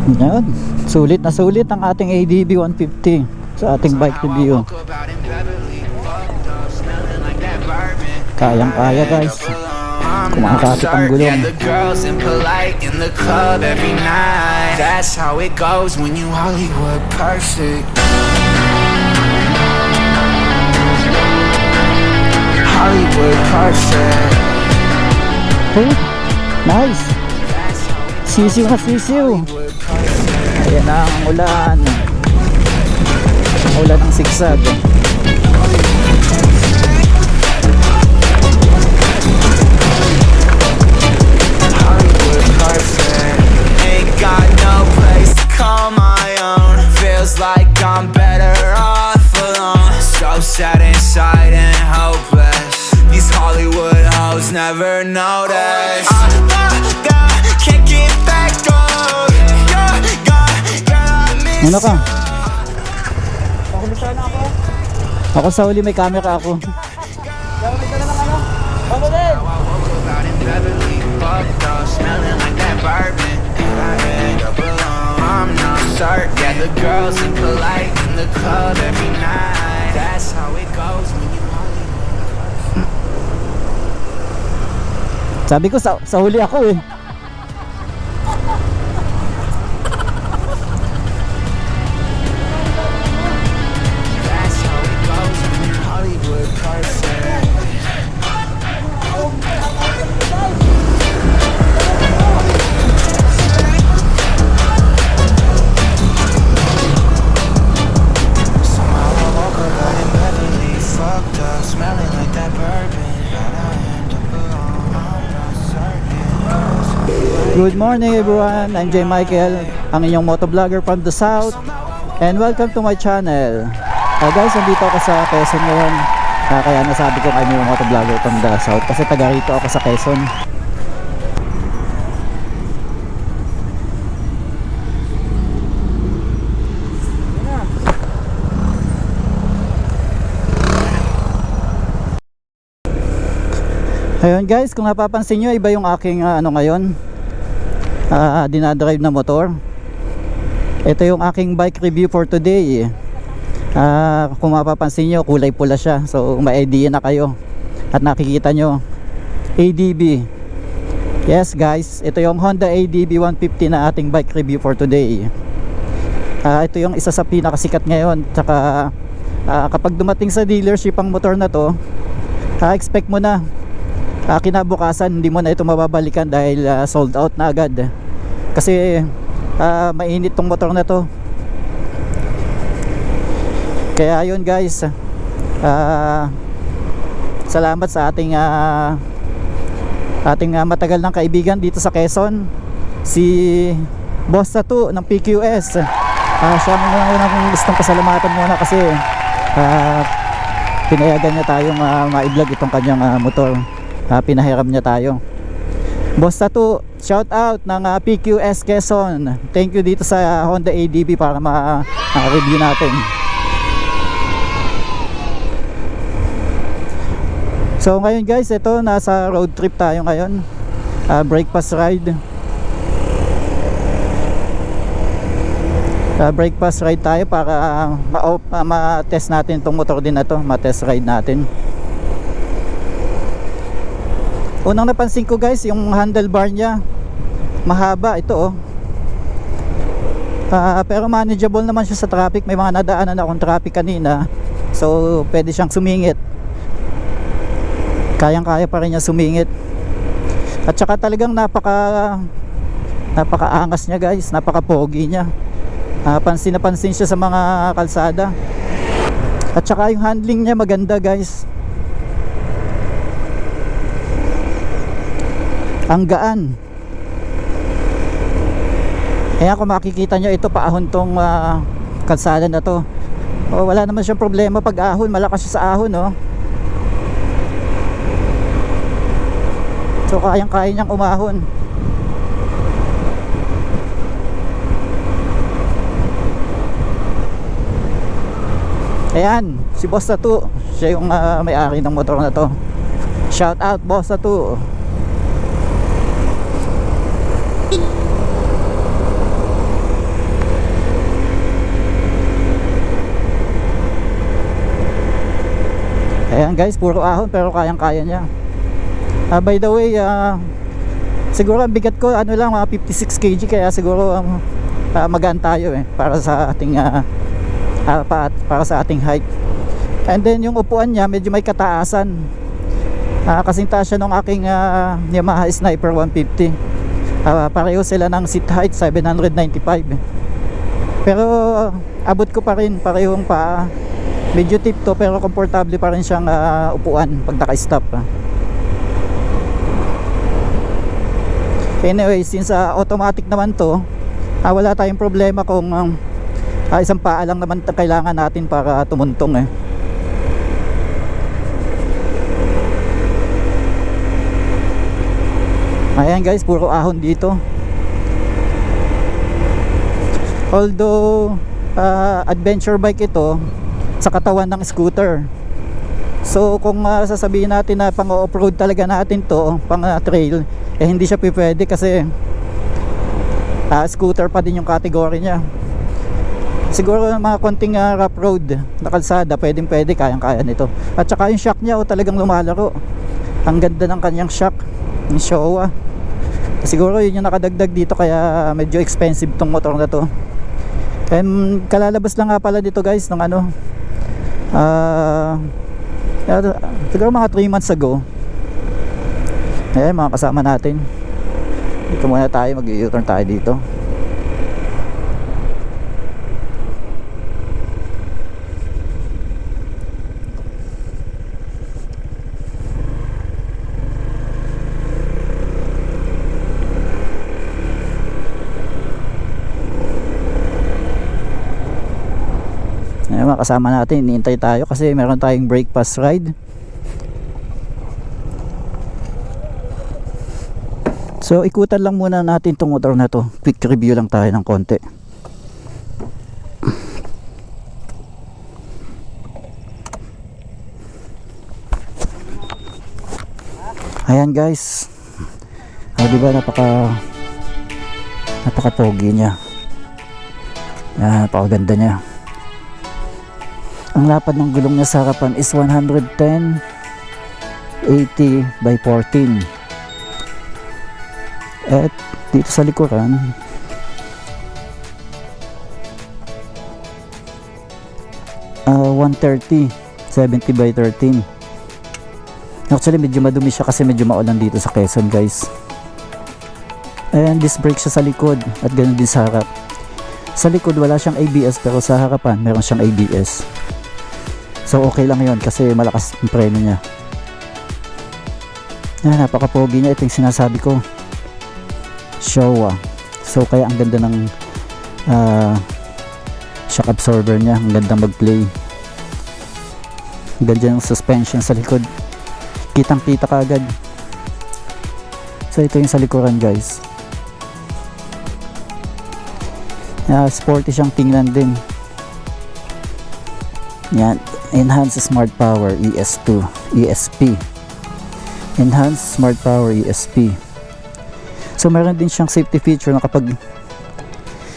Yan. Sulit na sulit ang ating ADB 150 sa ating bike review. Kayang kaya guys. Kumakapit ang gulong. That's how it goes when you Hollywood perfect. Hollywood perfect. Oh, nice. Sisiw na sisiw. Ayan na ang ulan. Ulan ng sigsag. Hollywood perfect. Ain't got no place to call my own. Feels like I'm better off alone. So sad inside and hopeless. These Hollywood hoes never notice. Can't get back up. Ano ka? Ako sa huli may camera ako. I'm not certain. Yeah, the girls are polite in the club every night. That's how it goes when you Sabi ko sa huli ako eh. That's how it goes when you're Hollywood perfect. Somehow I woke up out in Beverly, fucked up, smelling like that bourbon. How'd I end up alone? I'm not certain. Good morning everyone, I'm J. Michael, ang inyong motovlogger from the south, and welcome to my channel. Guys, nandito ako sa Quezon ngayon, kaya nasabi ko I'm yung motovlogger from the south kasi taga rito ako sa Quezon. Ayun guys, kung napapansin nyo, iba yung aking ngayon, dinadrive na motor. Ito yung aking bike review for today. Kung mapapansin nyo, kulay pula siya. So may idea na kayo at nakikita nyo ADB. Yes guys, ito yung Honda ADB 150 na ating bike review for today. Ito yung isa sa pinakasikat ngayon. Tsaka kapag dumating sa dealership ang motor na to, expect mo na kinabukasan hindi mo na ito mababalikan dahil sold out na agad. Kasi mainit tong motor na to. Kaya yun guys, salamat sa ating matagal ng kaibigan dito sa Quezon, si Boss Tattoo ng PQS. Siya muna gustong pasalamatan muna kasi pinayagan niya tayong ma-vlog itong kanyang motor. Pinahiram niya tayo. Boss Tattoo, shout out ng PQS Quezon. Thank you dito sa Honda ADB para ma-review natin. So ngayon guys, ito nasa road trip tayo ngayon. Breakfast ride. Breakfast ride tayo para ma-test natin itong motor din na to. Ma-test ride natin. Unang napansin ko guys, yung handlebar niya mahaba ito oh. Pero manageable naman siya sa traffic. May mga nadaanan akong traffic kanina, so pwede siyang sumingit. Kayang kaya pa rin niya sumingit. At saka talagang napaka-angas niya guys, napaka-pogi niya. Pansin na pansin siya sa mga kalsada. At saka yung handling niya maganda guys. Ang gaan. Kaya kung makikita nyo, ito paahon tong kalsada na to. Wala naman siyang problema pag ahon, malakas siya sa ahon oh. So kayang kaya niyang umahon. Ayan, si Boss Tattoo, siya yung may-ari ng motor na to. Shout out Boss Tattoo. Ayan guys, puro ahon pero kayang-kaya niya. By the way, siguro ang bigat ko ano lang, mga 56 kg, kaya siguro magaan tayo para sa ating para sa ating height. And then yung upuan niya medyo may kataasan. Kasing taas siya nung aking Yamaha Sniper 150. Pareho sila ng seat height 795. Pero abot ko pa rin, parehong paa. Medyo tip to pero komportable pa rin siyang upuan pag naka-stop. Anyway, since automatic naman to, wala tayong problema kung isang paa lang naman kailangan natin para tumuntong Ayan guys, puro ahon dito. Although adventure bike ito sa katawan ng scooter. So kung sasabihin natin na pang off-road talaga natin to, pang trail, hindi siya pwede kasi scooter pa din yung category niya. Siguro mga konting rough road na kalsada, pwede, kayang-kaya nito. At saka yung shock niya talagang lumalaro. Ang ganda ng kanyang shock, yung Showa. Siguro yun yung nakadagdag dito kaya medyo expensive tong motor na to. And kalalabas lang nga pala dito guys ng siguro mga 3 months ago. Ayan mga kasama natin. Dito muna tayo, mag-u-turn tayo dito. Ayan mga kasama natin, iniintay tayo kasi meron tayong breakfast ride. So ikutan lang muna natin itong motor na to. Quick review lang tayo ng konti. Ayan guys, diba napaka pogi niya. Ayan, napakaganda niya. Ang lapad ng gulong niya sa harapan is 110/80 by 14. At dito sa likuran, uh, 130/70 by 13. Actually medyo madumi siya kasi medyo maulan dito sa Quezon guys. And disc brake siya sa likod at ganoon din sa harap. Sa likod wala siyang ABS pero sa harapan meron siyang ABS. So okay lang yun kasi malakas yung preno niya. Yan, napaka-pogi niya. Ito yung sinasabi ko, Showa. So kaya ang ganda ng shock absorber niya. Ang ganda mag-play. Ang ganda yung suspension sa likod. Kitang kita ka agad. So ito yung sa likuran guys. Sporty siyang tingnan din. Yan, Enhanced Smart Power ESP. Enhanced Smart Power ESP. So meron din siyang safety feature na kapag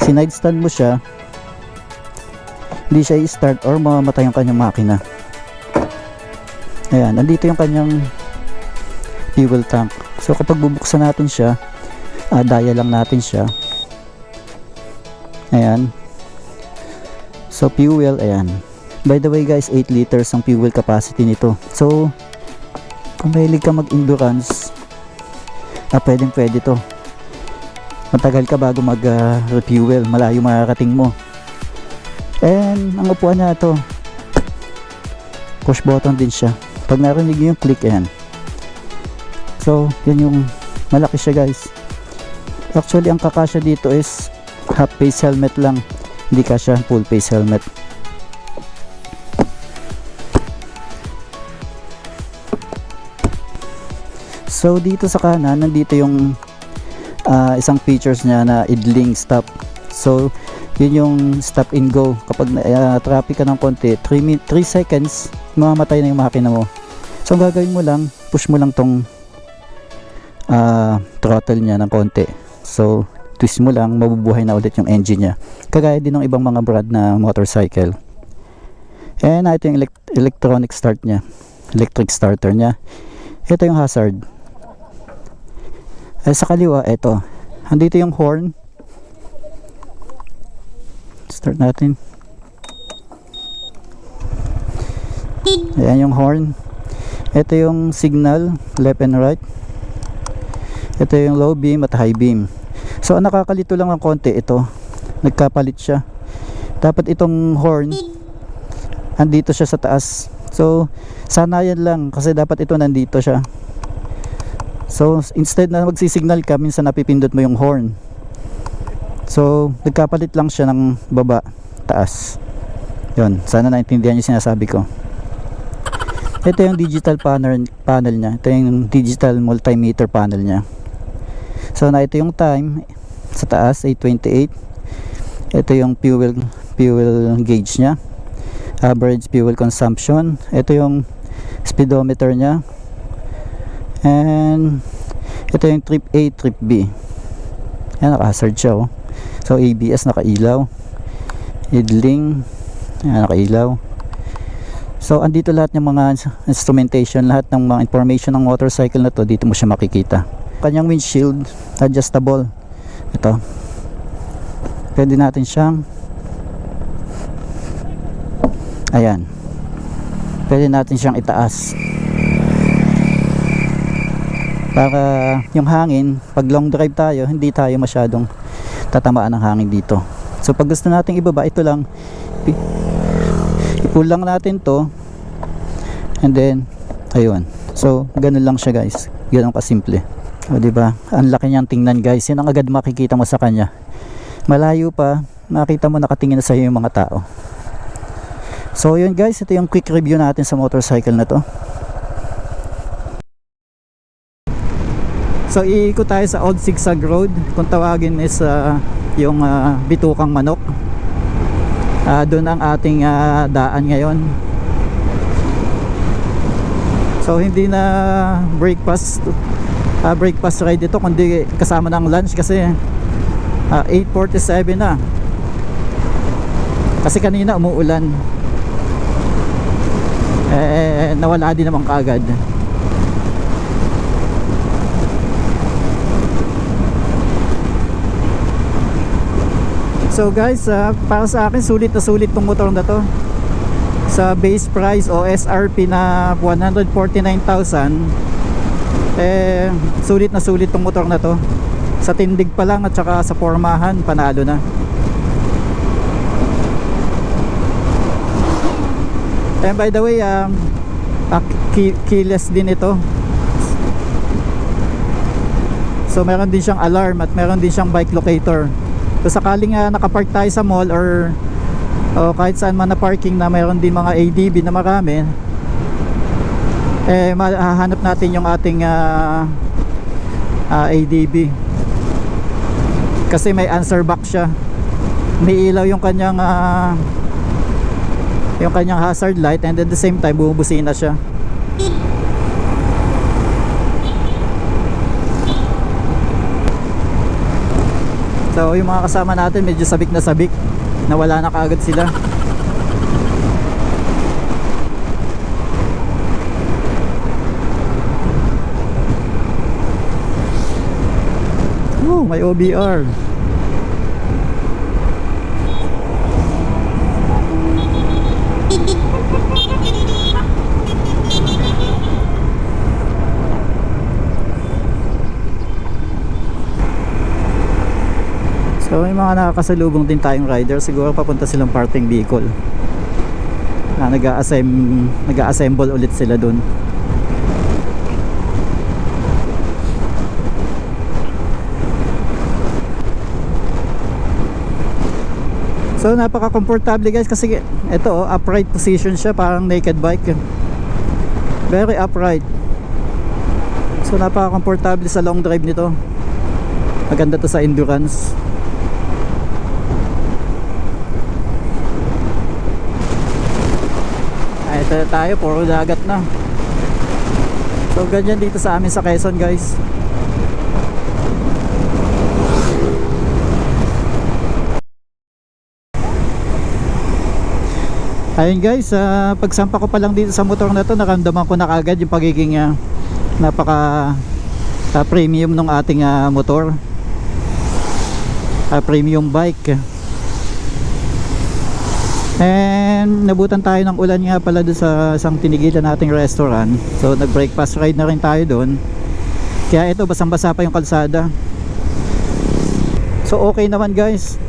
sinide stand mo siya, hindi siya i-start or mamamatay yung kanyang makina. Ayan, nandito yung kanyang fuel tank. So kapag bubuksan natin siya, dial lang natin siya. Ayan. So fuel, ayan. By the way guys, 8 liters ang fuel capacity nito. So kung mahilig ka mag-endurance, pwede to. Matagal ka bago mag-refuel, malayo makarating mo. And ang upuan niya to, push button din siya. Pag narinig niyo yung click, ayan. So yun yung malaki siya guys. Actually ang kakasya dito is half face helmet lang, hindi kasya full face helmet. So dito sa kanan, nandito yung isang features niya na idling stop. So yun yung stop and go. Kapag traffic ka ng konti, 3 seconds, mamamatay na yung makina mo. So ang gagawin mo lang, push mo lang tong throttle niya ng konti. So twist mo lang, mabubuhay na ulit yung engine niya. Kagaya din ng ibang mga brand na motorcycle. And ito yung electronic start niya. electric starter niya. Ito yung hazard. Sa kaliwa, ito. Andito yung horn. Start natin. Ayan yung horn. Ito yung signal, left and right. Ito yung low beam at high beam. So ang nakakalito lang ng konti, ito nagkapalit siya. Dapat itong horn andito siya sa taas. So sana yan lang, kasi dapat ito nandito siya. So instead na magsisignal ka, minsan napipindot mo yung horn. So nagkapalit lang siya ng baba, taas. Yun, sana naintindihan yung sinasabi ko. Ito yung digital panel niya. Ito yung digital multimeter panel niya. So na ito yung time sa taas, 8:28. Ito yung fuel gauge niya, average fuel consumption. Ito yung speedometer niya. And ito yung trip A, trip B. Yan, naka-hazard siya, oh. So ABS nakailaw, idling, yan, nakailaw. So andito lahat ng mga instrumentation, lahat ng mga information ng motorcycle na to, dito mo siya makikita. Kanyang windshield, adjustable. Ito. Pwede natin siyang, ayan, pwede natin siyang itaas para yung hangin, pag long drive tayo, hindi tayo masyadong tatamaan ng hangin dito. So pag gusto nating ibaba, ito lang, i-pull lang natin to, and then ayun. So ganun lang siya, guys. Ganun kasimple. O diba, ang laki niyang tingnan, guys. Yan ang agad makikita mo sa kanya. Malayo pa, makita mo nakatingin na sa iyo yung mga tao. So yun, guys, ito yung quick review natin sa motorcycle na to. So iikot tayo sa Old Zigzag Road, kung tawagin is yung Bitukang Manok. Doon ang ating daan ngayon. So hindi na breakfast ride ito, kundi kasama ng lunch, kasi 8:47 na. Kasi kanina umuulan, nawala din naman kaagad. So guys, para sa akin sulit na sulit tong motor na to. Sa base price o SRP na 149,000, sulit na sulit tong motor na to. Sa tindig pa lang at saka sa pormahan, panalo na. And by the way, keyless din ito. So meron din siyang alarm at meron din siyang bike locator. So sakaling nakapark tayo sa mall or kahit saan man na parking na mayroon din mga ADB na marami, mahahanap natin yung ating ADB, kasi may answer box siya. May ilaw yung kanyang hazard light, and at the same time bumubusina siya. So yung mga kasama natin medyo sabik na sabik, nawala na kaagad sila. Oh, may OBR. So may mga nakakasalubong din tayong rider, siguro papunta silang parting Bicol. Nag-assemble ulit sila dun. So napaka-komportable, guys, kasi ito upright position siya, parang naked bike. Very upright. So napaka-komportable sa long drive nito. Maganda to sa endurance. Ito tayo, puro dagat na. So ganyan dito sa amin sa Quezon, guys. Ayun guys, pagsampa ko pa lang dito sa motor na to, naramdaman ko na kagad yung pagiging napaka premium ng ating motor, premium bike. And nabutan tayo ng ulan nga pala doon sa isang tinigilan nating restaurant. So nag breakfast ride na rin tayo doon. Kaya ito, basang-basa pa yung kalsada. So okay naman guys,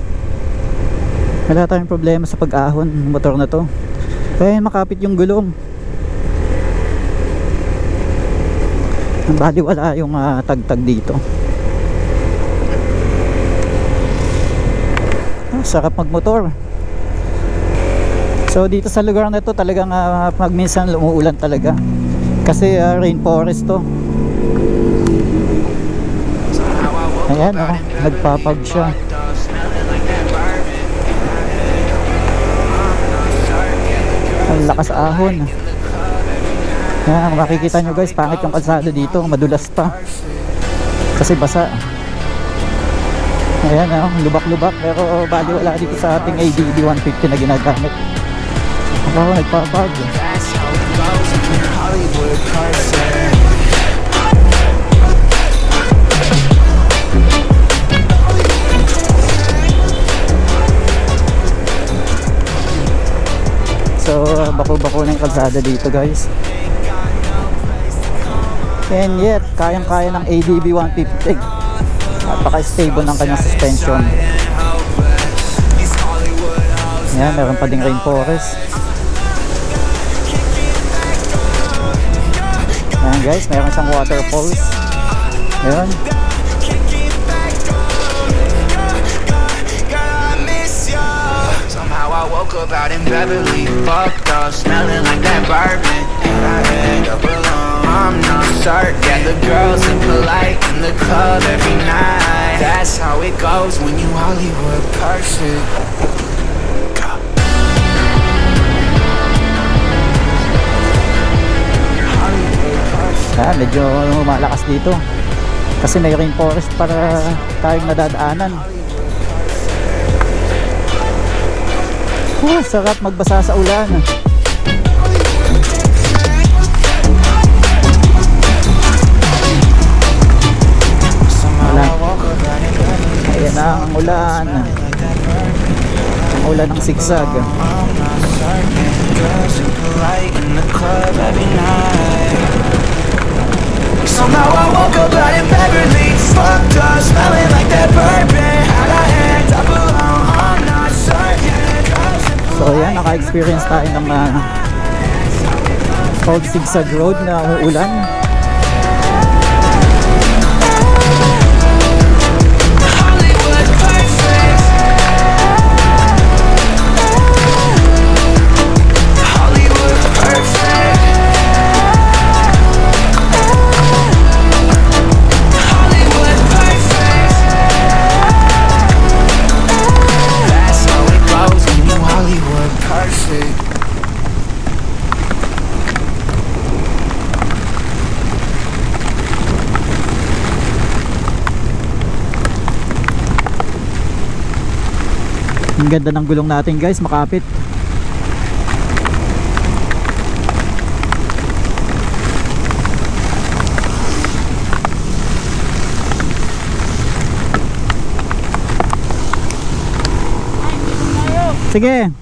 wala tayong problema sa pag-ahon ng motor na to. Kaya makapit yung gulong. Bali wala yung tagtag dito. Sarap magmotor. So dito sa lugar na to talagang pag minsan umuulan talaga. Kasi rainforest to. Ayan nagpapag siya. Ang lakas ahon. Ayan, makikita nyo guys, pangit yung kalsada dito, madulas pa. Kasi basa. Ayan lubak-lubak, pero bali wala dito sa ating ADB 150 na ginagamit. Ako nagpapag. That's how it goes when you're Hollywood perfect. So bako-bako na yung kalsada dito guys. And yet kayang-kaya ng ADB 150. Napaka-stable ng kanyang suspension. Yan, meron pa ding rainforest. Yan guys, meron siyang waterfalls. Ayan. Somehow I woke up out in Beverly, fucked up, smelling like that bourbon, and I end up alone. I'm not certain. Yeah, the girls are polite in the club every night. That's how it goes when you Hollywood perfect. Medyo malakas dito kasi may rainforest para tayong nadadaanan. Sarap magbasa sa ulan. Ayan na ang ulan. Ang ulan ng sigsag. Somehow I woke up out in Beverly, fucked up, smelling like that bourbon. How'd I end up alone? I'm not certain. So ayan, naka-experience tayo ng cold zigzag road na umuulan. Hollywood perfect. Hollywood perfect. Ang ganda ng gulong natin guys, makapit. Sige.